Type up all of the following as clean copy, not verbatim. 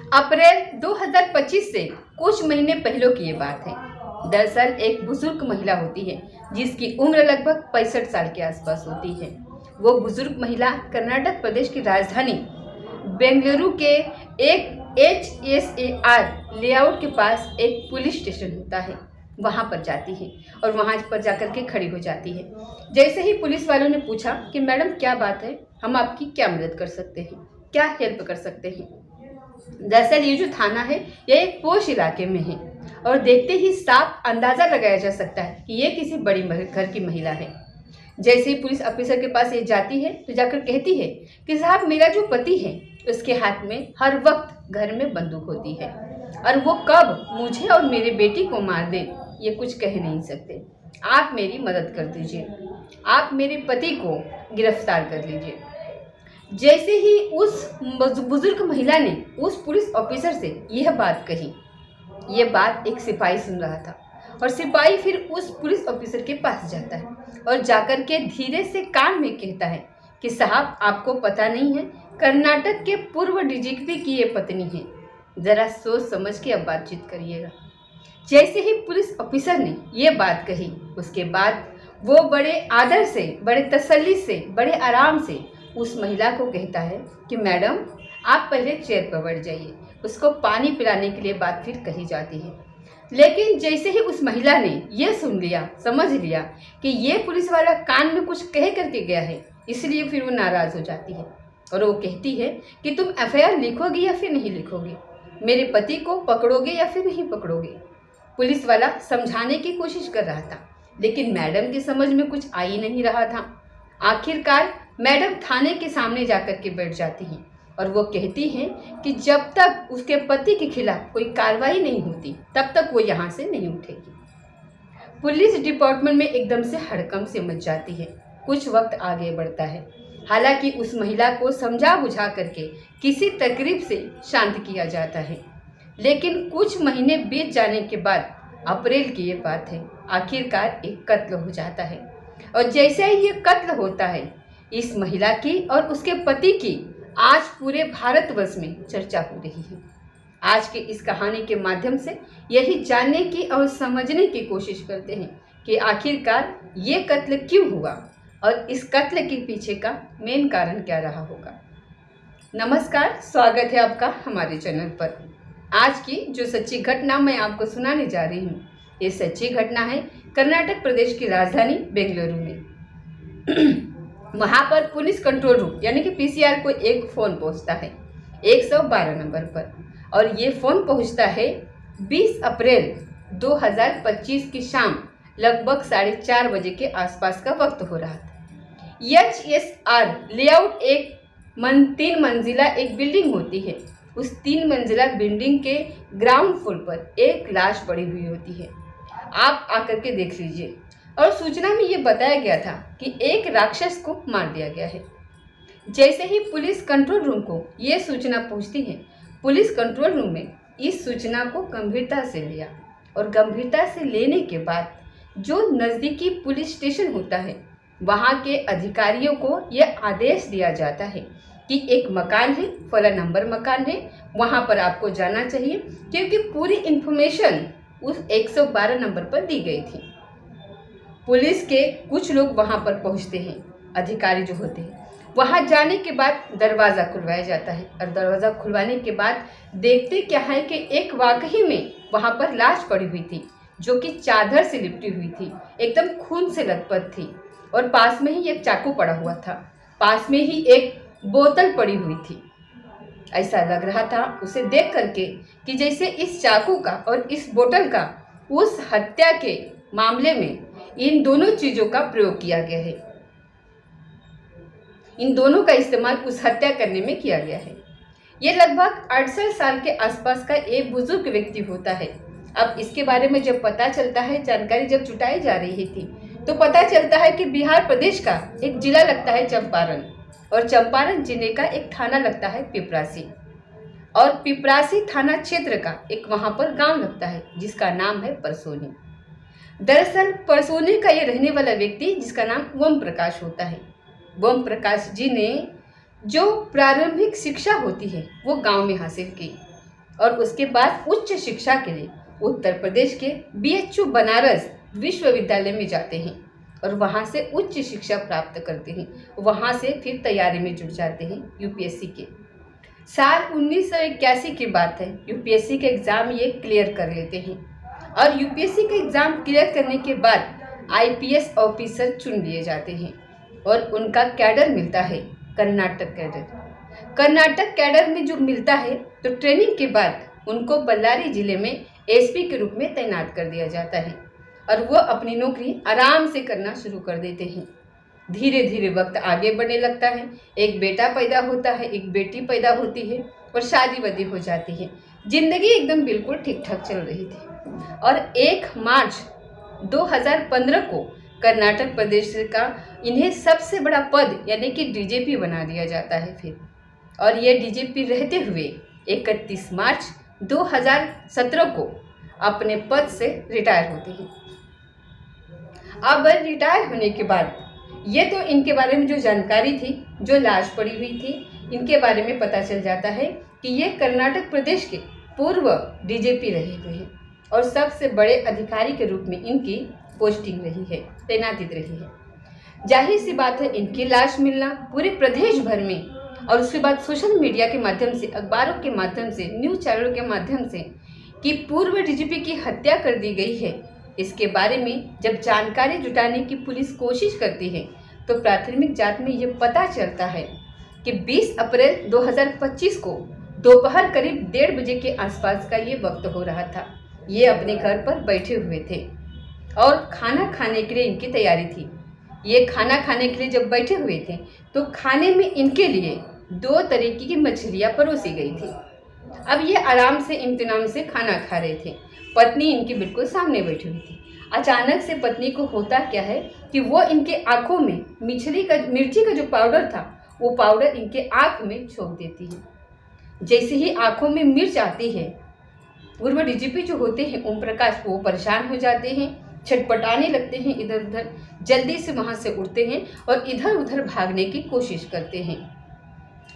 अप्रैल 2025 से कुछ महीने पहले की ये बात है। दरअसल एक बुजुर्ग महिला होती है जिसकी उम्र लगभग 65 साल के आसपास होती है। वो बुजुर्ग महिला कर्नाटक प्रदेश की राजधानी बेंगलुरु के एक HSAR लेआउट के पास एक पुलिस स्टेशन होता है, वहां पर जाती है और वहां पर जाकर के खड़ी हो जाती है। जैसे ही पुलिस वालों ने पूछा कि मैडम क्या बात है, हम आपकी क्या मदद कर सकते हैं, क्या हेल्प कर सकते हैं। दरअसल ये जो थाना है यह एक पोश इलाके में है और देखते ही साफ अंदाजा लगाया जा सकता है कि ये किसी बड़ी घर की महिला है। जैसे ही पुलिस ऑफिसर के पास ये जाती है तो जाकर कहती है कि साहब, मेरा जो पति है उसके हाथ में हर वक्त घर में बंदूक होती है और वो कब मुझे और मेरे बेटी को मार दे ये कुछ कह नहीं सकते। आप मेरी मदद कर दीजिए, आप मेरे पति को गिरफ्तार कर लीजिए। जैसे ही उस बुजुर्ग महिला ने उस पुलिस ऑफिसर से यह बात कही, यह बात एक सिपाही सुन रहा था और सिपाही फिर उस पुलिस ऑफिसर के पास जाता है और जाकर के धीरे से कान में कहता है कि साहब, आपको पता नहीं है, कर्नाटक के पूर्व डीजीपी की ये पत्नी है, जरा सोच समझ के अब बातचीत करिएगा। जैसे ही पुलिस ऑफिसर ने ये बात कही, उसके बाद वो बड़े आदर से, बड़े तसल्ली से, बड़े आराम से उस महिला को कहता है कि मैडम, आप पहले चेयर पर बैठ जाइए। उसको पानी पिलाने के लिए बात फिर कही जाती है। लेकिन जैसे ही उस महिला ने ये सुन लिया, समझ लिया कि ये पुलिस वाला कान में कुछ कह करके गया है, इसलिए फिर वो नाराज हो जाती है और वो कहती है कि तुम FIR लिखोगे या फिर नहीं लिखोगे, मेरे पति को पकड़ोगे या फिर नहीं पकड़ोगे। पुलिस वाला समझाने की कोशिश कर रहा था, लेकिन मैडम की समझ में कुछ आ ही नहीं रहा था। आखिरकार मैडम थाने के सामने जाकर के बैठ जाती हैं और वो कहती हैं कि जब तक उसके पति के खिलाफ कोई कार्रवाई नहीं होती तब तक वो यहाँ से नहीं उठेगी। पुलिस डिपार्टमेंट में एकदम से हड़कंप से मच जाती है। कुछ वक्त आगे बढ़ता है, हालांकि उस महिला को समझा बुझा करके किसी तकरीब से शांत किया जाता है। लेकिन कुछ महीने बीत जाने के बाद, अप्रैल की ये बात है, आखिरकार एक कत्ल हो जाता है और जैसे ही ये कत्ल होता है, इस महिला की और उसके पति की आज पूरे भारतवर्ष में चर्चा हो रही है। आज की इस कहानी के माध्यम से यही जानने की और समझने की कोशिश करते हैं कि आखिरकार ये कत्ल क्यों हुआ और इस कत्ल के पीछे का मेन कारण क्या रहा होगा। नमस्कार, स्वागत है आपका हमारे चैनल पर। आज की जो सच्ची घटना मैं आपको सुनाने जा रही हूँ, ये सच्ची घटना है कर्नाटक प्रदेश की राजधानी बेंगलुरु में। वहाँ पर पुलिस कंट्रोल रूम यानी कि PCR को एक फ़ोन पहुँचता है 112 नंबर पर और ये फ़ोन पहुँचता है 20 अप्रैल 2025 की शाम लगभग 4:30 बजे के आसपास का वक्त हो रहा था। HSR लेआउट एक 3 मंजिला एक बिल्डिंग होती है। उस 3 मंजिला बिल्डिंग के ग्राउंड फ्लोर पर एक लाश पड़ी हुई होती है। आप आकर के देख लीजिए। और सूचना में ये बताया गया था कि एक राक्षस को मार दिया गया है। जैसे ही पुलिस कंट्रोल रूम को ये सूचना पहुंचती है, पुलिस कंट्रोल रूम में इस सूचना को गंभीरता से लिया और गंभीरता से लेने के बाद जो नज़दीकी पुलिस स्टेशन होता है, वहाँ के अधिकारियों को यह आदेश दिया जाता है कि एक मकान है, फला नंबर मकान है, वहाँ पर आपको जाना चाहिए, क्योंकि पूरी इन्फॉर्मेशन उस 112 नंबर पर दी गई थी। पुलिस के कुछ लोग वहां पर पहुंचते हैं, अधिकारी जो होते हैं। वहां जाने के बाद दरवाज़ा खुलवाया जाता है और दरवाज़ा खुलवाने के बाद देखते क्या है कि एक वाकई में वहां पर लाश पड़ी हुई थी, जो कि चादर से लिपटी हुई थी, एकदम खून से लथपथ थी और पास में ही एक चाकू पड़ा हुआ था, पास में ही एक बोतल पड़ी हुई थी। ऐसा लग रहा था उसे देख करके कि जैसे इस चाकू का और इस बोतल का उस हत्या के मामले में इन दोनों चीज़ों का प्रयोग किया गया है, इन दोनों का इस्तेमाल उस हत्या करने में किया गया है। ये लगभग 68 साल के आसपास का एक बुजुर्ग व्यक्ति होता है। अब इसके बारे में जब पता चलता है, जानकारी जब जुटाई जा रही थी, तो पता चलता है कि बिहार प्रदेश का एक जिला लगता है चंपारण और चंपारण जिले का एक थाना लगता है पिपरासी और पिपरासी थाना क्षेत्र का एक वहाँ पर गांव लगता है जिसका नाम है परसोनी। दरअसल परसोनी का ये रहने वाला व्यक्ति, जिसका नाम ओम प्रकाश होता है, ओम प्रकाश जी ने जो प्रारंभिक शिक्षा होती है वो गांव में हासिल की। और उसके बाद उच्च शिक्षा के लिए उत्तर प्रदेश के BHU बनारस विश्वविद्यालय में जाते हैं और वहाँ से उच्च शिक्षा प्राप्त करते हैं। वहाँ से फिर तैयारी में जुट जाते हैं UPSC के। साल 1981 की बात है, UPSC का एग्ज़ाम ये क्लियर कर लेते हैं और UPSC का एग्ज़ाम क्लियर करने के बाद IPS ऑफिसर चुन लिए जाते हैं और उनका कैडर मिलता है कर्नाटक कैडर। कर्नाटक कैडर में जो मिलता है तो ट्रेनिंग के बाद उनको बल्लारी जिले में SP के रूप में तैनात कर दिया जाता है और वो अपनी नौकरी आराम से करना शुरू कर देते हैं। धीरे धीरे वक्त आगे बढ़ने लगता है, एक बेटा पैदा होता है, एक बेटी पैदा होती है और शादी वादी हो जाती है। जिंदगी एकदम बिल्कुल ठीक ठाक चल रही थी और 1 मार्च 2015 को कर्नाटक प्रदेश का इन्हें सबसे बड़ा पद यानी कि DGP बना दिया जाता है फिर, और ये DGP रहते हुए 31 मार्च 2017 को अपने पद से रिटायर होते हैं। अब रिटायर होने के बाद ये तो इनके बारे में जो जानकारी थी, जो लाश पड़ी हुई थी, इनके बारे में पता चल जाता है कि ये कर्नाटक प्रदेश के पूर्व DGP रहे हुए हैं और सबसे बड़े अधिकारी के रूप में इनकी पोस्टिंग रही है, तैनाती रही है। जाहिर सी बात है इनकी लाश मिलना पूरे प्रदेश भर में और उसके बाद सोशल मीडिया के माध्यम से, अखबारों के माध्यम से, न्यूज़ चैनलों के माध्यम से कि पूर्व DGP की हत्या कर दी गई है, इसके बारे में जब जानकारी जुटाने की पुलिस कोशिश करती है तो प्राथमिक जांच में ये पता चलता है कि 20 अप्रैल 2025 को दोपहर करीब 1:30 बजे के आसपास का ये वक्त हो रहा था। ये अपने घर पर बैठे हुए थे और खाना खाने के लिए इनकी तैयारी थी। ये खाना खाने के लिए जब बैठे हुए थे तो खाने में इनके लिए 2 तरीके की मछलियाँ परोसी गई थी। अब ये आराम से इम्तिनान से खाना खा रहे थे, पत्नी इनकी बिल्कुल सामने बैठी हुई थी। अचानक से पत्नी को होता क्या है कि वो इनके आंखों में मिर्ची का जो पाउडर था वो पाउडर इनके आंख में छोड़ देती है। जैसे ही आंखों में मिर्च आती है, पूर्व DGP जो होते हैं ओम प्रकाश, वो परेशान हो जाते हैं, छटपटाने लगते हैं, इधर उधर जल्दी से वहाँ से उठते हैं और इधर उधर भागने की कोशिश करते हैं।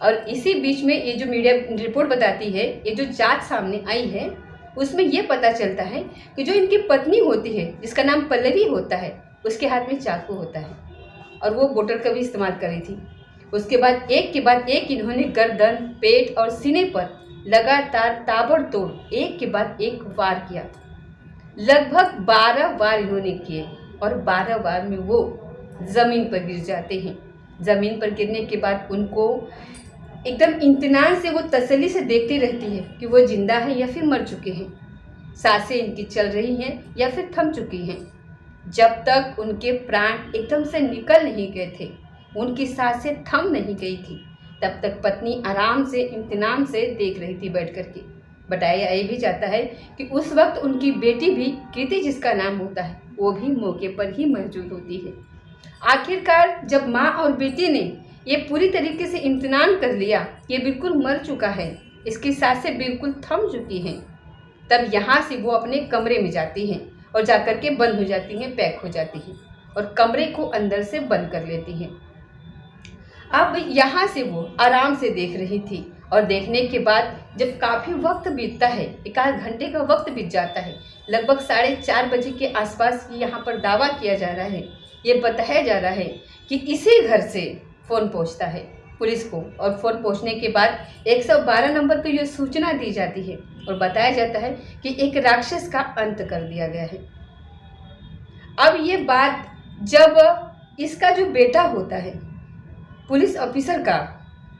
और इसी बीच में ये जो मीडिया रिपोर्ट बताती है, ये जो जांच सामने आई है, उसमें ये पता चलता है कि जो इनकी पत्नी होती है जिसका नाम पल्लवी होता है, उसके हाथ में चाकू होता है और वो बोतल का भी इस्तेमाल करी थी। उसके बाद एक इन्होंने गर्दन, पेट और सीने पर लगातार ताबड़तोड़ एक के बाद एक वार किया। लगभग 12 वार इन्होंने किए और 12 वार में वो ज़मीन पर गिर जाते हैं। ज़मीन पर गिरने के बाद उनको एकदम इत्मीनान से वो तसल्ली से देखती रहती है कि वो जिंदा है या फिर मर चुके हैं, सांसें इनकी चल रही हैं या फिर थम चुकी हैं। जब तक उनके प्राण एकदम से निकल नहीं गए थे, उनकी सांसें थम नहीं गई थी, तब तक पत्नी आराम से इत्मीनान से देख रही थी बैठ कर के। बताया ये भी जाता है कि उस वक्त उनकी बेटी भी, कृति जिसका नाम होता है, वो भी मौके पर ही मौजूद होती है। आखिरकार जब माँ और बेटी ने ये पूरी तरीके से इम्तिनान कर लिया, ये बिल्कुल मर चुका है, इसकी सांसें बिल्कुल थम चुकी हैं, तब यहाँ से वो अपने कमरे में जाती हैं और जाकर के बंद हो जाती हैं, पैक हो जाती हैं और कमरे को अंदर से बंद कर लेती हैं। अब यहाँ से वो आराम से देख रही थी और देखने के बाद जब काफ़ी वक्त बीतता है, 1 घंटे का वक्त बीत जाता है, लगभग 4:30 बजे के आसपास यहाँ पर दावा किया जा रहा है, ये बताया जा रहा है कि इसी घर से फ़ोन पहुँचता है पुलिस को और फ़ोन पहुँचने के बाद 112 नंबर पर यह सूचना दी जाती है और बताया जाता है कि एक राक्षस का अंत कर दिया गया है। अब ये बात जब इसका जो बेटा होता है पुलिस ऑफिसर का,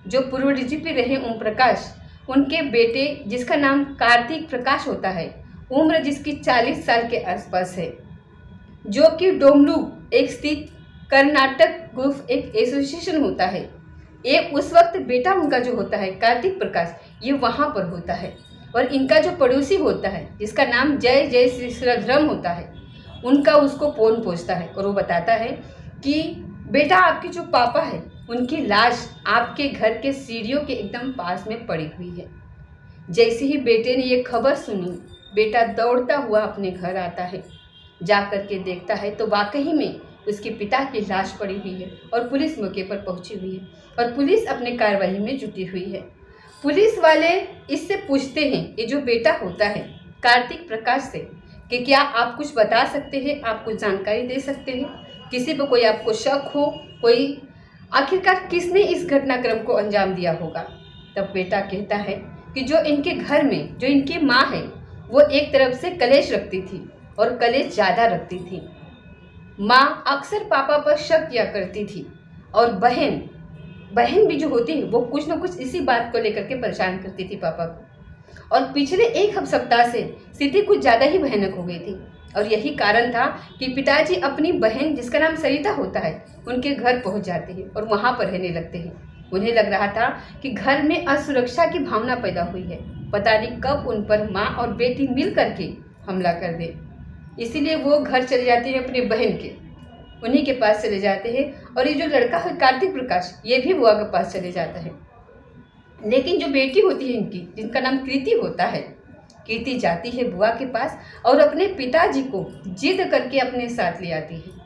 जो पूर्व DGP रहे ओम प्रकाश, उनके बेटे जिसका नाम कार्तिक प्रकाश होता है, उम्र जिसकी 40 साल के आसपास है, जो कि डोमलू एक स्थित कर्नाटक ग्रुप एक एसोसिएशन होता है, ये उस वक्त बेटा उनका जो होता है कार्तिक प्रकाश, ये वहाँ पर होता है। और इनका जो पड़ोसी होता है जिसका नाम जय जय श्रीधरम होता है, उनका उसको फोन पहुँचता है और वो बताता है कि बेटा आपके जो पापा है उनकी लाश आपके घर के सीढ़ियों के एकदम पास में पड़ी हुई है। जैसे ही बेटे ने ये खबर सुनी, बेटा दौड़ता हुआ अपने घर आता है, जा कर के देखता है तो वाकई में उसके पिता की लाश पड़ी हुई है और पुलिस मौके पर पहुंची हुई है और पुलिस अपने कार्रवाई में जुटी हुई है। पुलिस वाले इससे पूछते हैं, ये जो बेटा होता है कार्तिक प्रकाश से, कि क्या आप कुछ बता सकते हैं, आप कुछ जानकारी दे सकते हैं, किसी पर कोई आपको शक हो, कोई आखिरकार किसने इस घटनाक्रम को अंजाम दिया होगा। तब बेटा कहता है कि जो इनके घर में जो इनकी माँ है वो एक तरफ से कलेश रखती थी और कलेश ज़्यादा रखती थी। माँ अक्सर पापा पर शक किया करती थी और बहन भी जो होती है वो कुछ ना कुछ इसी बात को लेकर के परेशान करती थी पापा को। और पिछले एक सप्ताह से स्थिति कुछ ज़्यादा ही भयानक हो गई थी और यही कारण था कि पिताजी अपनी बहन जिसका नाम सरिता होता है उनके घर पहुंच जाते हैं और वहां पर रहने लगते हैं। उन्हें लग रहा था कि घर में असुरक्षा की भावना पैदा हुई है, पता नहीं कब उन पर माँ और बेटी मिल करके हमला कर दे। इसीलिए वो घर चले जाते हैं अपने बहन के, उन्हीं के पास चले जाते हैं। और ये जो लड़का है कार्तिक प्रकाश, ये भी बुआ के पास चले जाता है। लेकिन जो बेटी होती है इनकी, जिनका नाम कृति होता है, कृति जाती है बुआ के पास और अपने पिताजी को जिद करके अपने साथ ले आती है।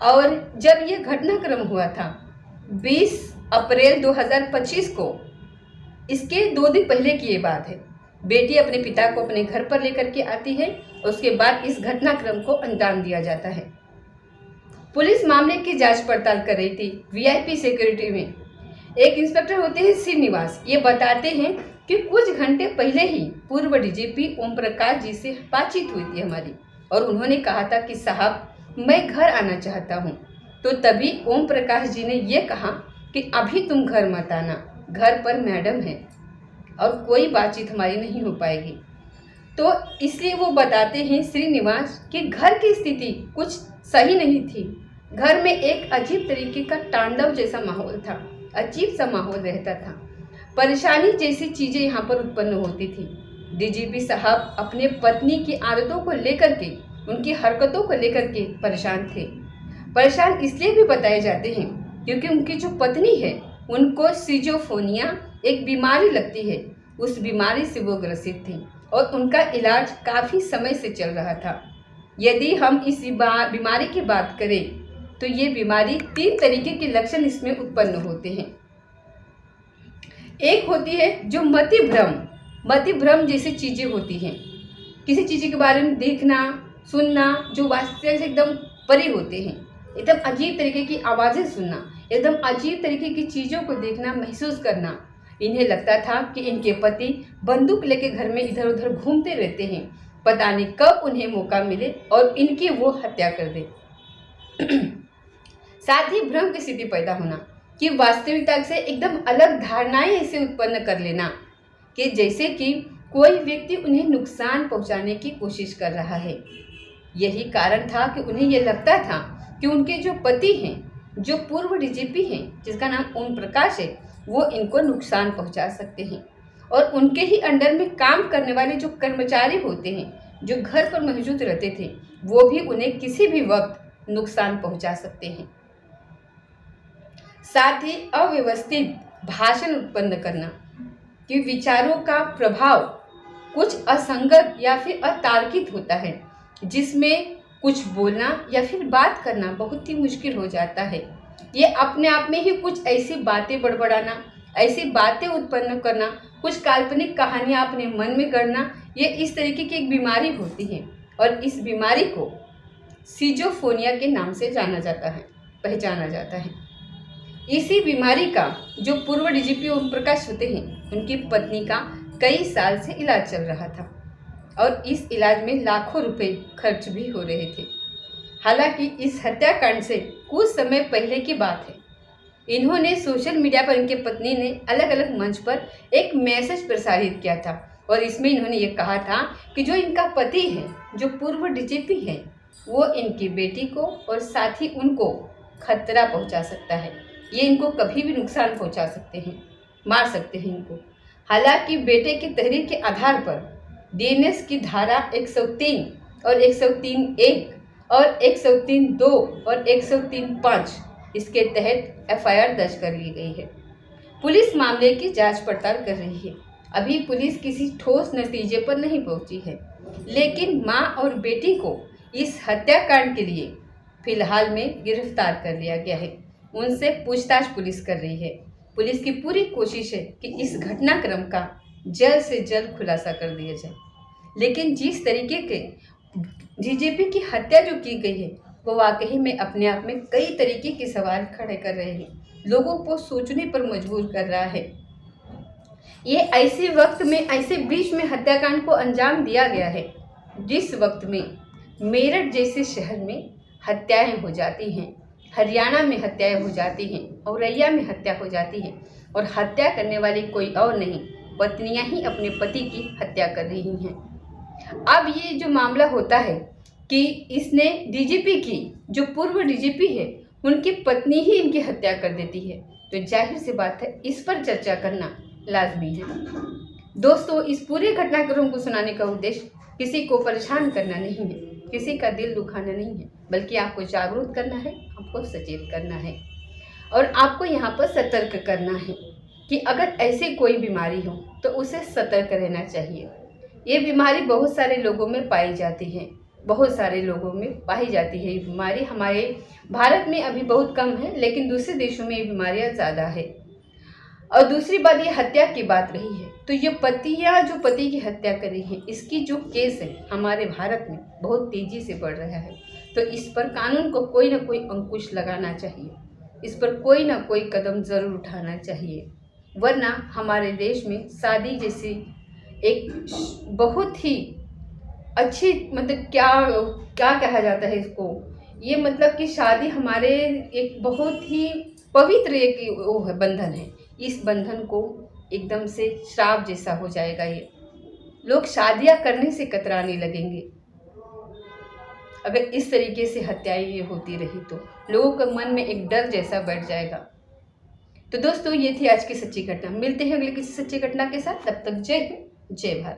और जब ये घटनाक्रम हुआ था 20 अप्रैल 2025 को, इसके 2 दिन पहले की ये बात है, बेटी अपने पिता को अपने घर पर लेकर के आती है। उसके बाद इस घटनाक्रम को अंजाम दिया जाता है। पुलिस मामले की जांच पड़ताल कर रही थी। वीआईपी सिक्योरिटी में एक इंस्पेक्टर होते हैं श्रीनिवास, ये बताते हैं कि कुछ घंटे पहले ही पूर्व डीजीपी ओम प्रकाश जी से बातचीत हुई थी हमारी और उन्होंने कहा था कि साहब मैं घर आना चाहता हूँ। तो तभी ओम प्रकाश जी ने ये कहा कि अभी तुम घर मत आना, घर पर मैडम है और कोई बातचीत हमारी नहीं हो पाएगी। तो इसलिए वो बताते हैं श्रीनिवास कि घर की स्थिति कुछ सही नहीं थी। घर में एक अजीब तरीके का तांडव जैसा माहौल था, अजीब सा माहौल रहता था, परेशानी जैसी चीज़ें यहाँ पर उत्पन्न होती थी। डीजीपी साहब अपने पत्नी की आदतों को लेकर के, उनकी हरकतों को लेकर के परेशान थे। परेशान इसलिए भी बताए जाते हैं क्योंकि उनकी जो पत्नी है उनको सिजोफ्रेनिया एक बीमारी लगती है, उस बीमारी से वो ग्रसित थी और उनका इलाज काफ़ी समय से चल रहा था। यदि हम इस बीमारी की बात करें तो ये बीमारी 3 तरीके के लक्षण इसमें उत्पन्न होते हैं। एक होती है जो मति भ्रम जैसी चीज़ें होती हैं, किसी चीज़ के बारे में देखना सुनना जो वास्तव से एकदम परे होते हैं, एकदम अजीब तरीके की आवाज़ें सुनना, एकदम अजीब तरीके की चीज़ों को देखना महसूस करना। इन्हें लगता था कि इनके पति बंदूक लेके घर में इधर उधर घूमते रहते हैं, पता नहीं कब उन्हें मौका मिले और इनकी वो हत्या कर दे। साथ ही भ्रम की स्थिति पैदा होना कि वास्तविकता से एकदम अलग धारणाएं ऐसे उत्पन्न कर लेना कि जैसे कि कोई व्यक्ति उन्हें नुकसान पहुंचाने की कोशिश कर रहा है। यही कारण था कि उन्हें यह लगता था कि उनके जो पति हैं, जो पूर्व डीजीपी हैं जिसका नाम ओम प्रकाश है, वो इनको नुकसान पहुंचा सकते हैं और उनके ही अंडर में काम करने वाले जो कर्मचारी होते हैं जो घर पर मौजूद रहते थे, वो भी उन्हें किसी भी वक्त नुकसान पहुंचा सकते हैं। साथ ही अव्यवस्थित भाषण उत्पन्न करना कि विचारों का प्रभाव कुछ असंगत या फिर अतार्किक होता है, जिसमें कुछ बोलना या फिर बात करना बहुत ही मुश्किल हो जाता है। ये अपने आप में ही कुछ ऐसी बातें बड़बड़ाना, ऐसी बातें उत्पन्न करना, कुछ काल्पनिक कहानियाँ अपने मन में गढ़ना, ये इस तरीके की एक बीमारी होती है और इस बीमारी को सिजोफ्रेनिया के नाम से पहचाना जाता है। इसी बीमारी का जो पूर्व डीजीपी ओम प्रकाश होते हैं, उनकी पत्नी का कई साल से इलाज चल रहा था और इस इलाज में लाखों रुपए खर्च भी हो रहे थे। हालांकि इस हत्याकांड से कुछ समय पहले की बात है, इन्होंने सोशल मीडिया पर, इनके पत्नी ने अलग अलग मंच पर एक मैसेज प्रसारित किया था और इसमें इन्होंने ये कहा था कि जो इनका पति है, जो पूर्व डीजीपी है, वो इनकी बेटी को और साथ ही उनको खतरा पहुंचा सकता है। ये इनको कभी भी नुकसान पहुंचा सकते हैं, मार सकते हैं इनको। हालांकि बेटे की तहरीर के आधार पर डीएनएस की धारा 103 और 103(1) और 103(2) और 103(5) इसके तहत एफआईआर दर्ज कर ली गई है। पुलिस मामले की जांच पड़ताल कर रही है। अभी पुलिस किसी ठोस नतीजे पर नहीं पहुंची है, लेकिन मां और बेटी को इस हत्याकांड के लिए फिलहाल में गिरफ्तार कर लिया गया है। उनसे पूछताछ पुलिस कर रही है। पुलिस की पूरी कोशिश है कि इस घटनाक्रम का जल्द से जल्द खुलासा कर दिया जाए। लेकिन जिस तरीके के डीजीपी की हत्या जो की गई है वो वाकई में अपने आप में कई तरीके के सवाल खड़े कर रहे हैं, लोगों को सोचने पर मजबूर कर रहा है। ये ऐसे वक्त में, ऐसे बीच में हत्याकांड को अंजाम दिया गया है जिस वक्त में मेरठ जैसे शहर में हत्याएं हो जाती हैं, हरियाणा में हत्याएं हो जाती हैं, औरैया में हत्या हो जाती है, और हत्या करने वाली कोई और नहीं, पत्नियां ही अपने पति की हत्या कर रही हैं। अब ये जो मामला होता है कि इसने डीजीपी की, जो पूर्व डीजीपी है, उनकी पत्नी ही इनकी हत्या कर देती है, तो जाहिर सी बात है इस पर चर्चा करना लाजमी है। दोस्तों, इस पूरे घटनाक्रम को सुनाने का उद्देश्य किसी को परेशान करना नहीं है, किसी का दिल दुखाना नहीं है, बल्कि आपको जागरूक करना है, आपको सचेत करना है, और आपको यहाँ पर सतर्क करना है कि अगर ऐसी कोई बीमारी हो तो उसे सतर्क रहना चाहिए। ये बीमारी बहुत सारे लोगों में पाई जाती है, बहुत सारे लोगों में पाई जाती है। ये बीमारी हमारे भारत में अभी बहुत कम है, लेकिन दूसरे देशों में ये बीमारियाँ ज़्यादा है। और दूसरी बात, ये हत्या की बात रही है, तो ये पतियाँ जो पति की हत्या कर रही हैं, इसकी जो केस है हमारे भारत में बहुत तेज़ी से बढ़ रहा है। तो इस पर कानून को कोई ना कोई अंकुश लगाना चाहिए, इस पर कोई ना कोई कदम ज़रूर उठाना चाहिए, वरना हमारे देश में शादी जैसी एक बहुत ही अच्छी, मतलब क्या कहा जाता है इसको, ये मतलब कि शादी हमारे एक बहुत ही पवित्र एक वो है, बंधन है। इस बंधन को एकदम से श्राप जैसा हो जाएगा। ये लोग शादियां करने से कतराने लगेंगे अगर इस तरीके से हत्याएं ये होती रही, तो लोगों के मन में एक डर जैसा बैठ जाएगा। तो दोस्तों, ये थी आज की सच्ची घटना। मिलते हैं अगली किसी सच्ची घटना के साथ, तब तक जय हिंद, जय भारत।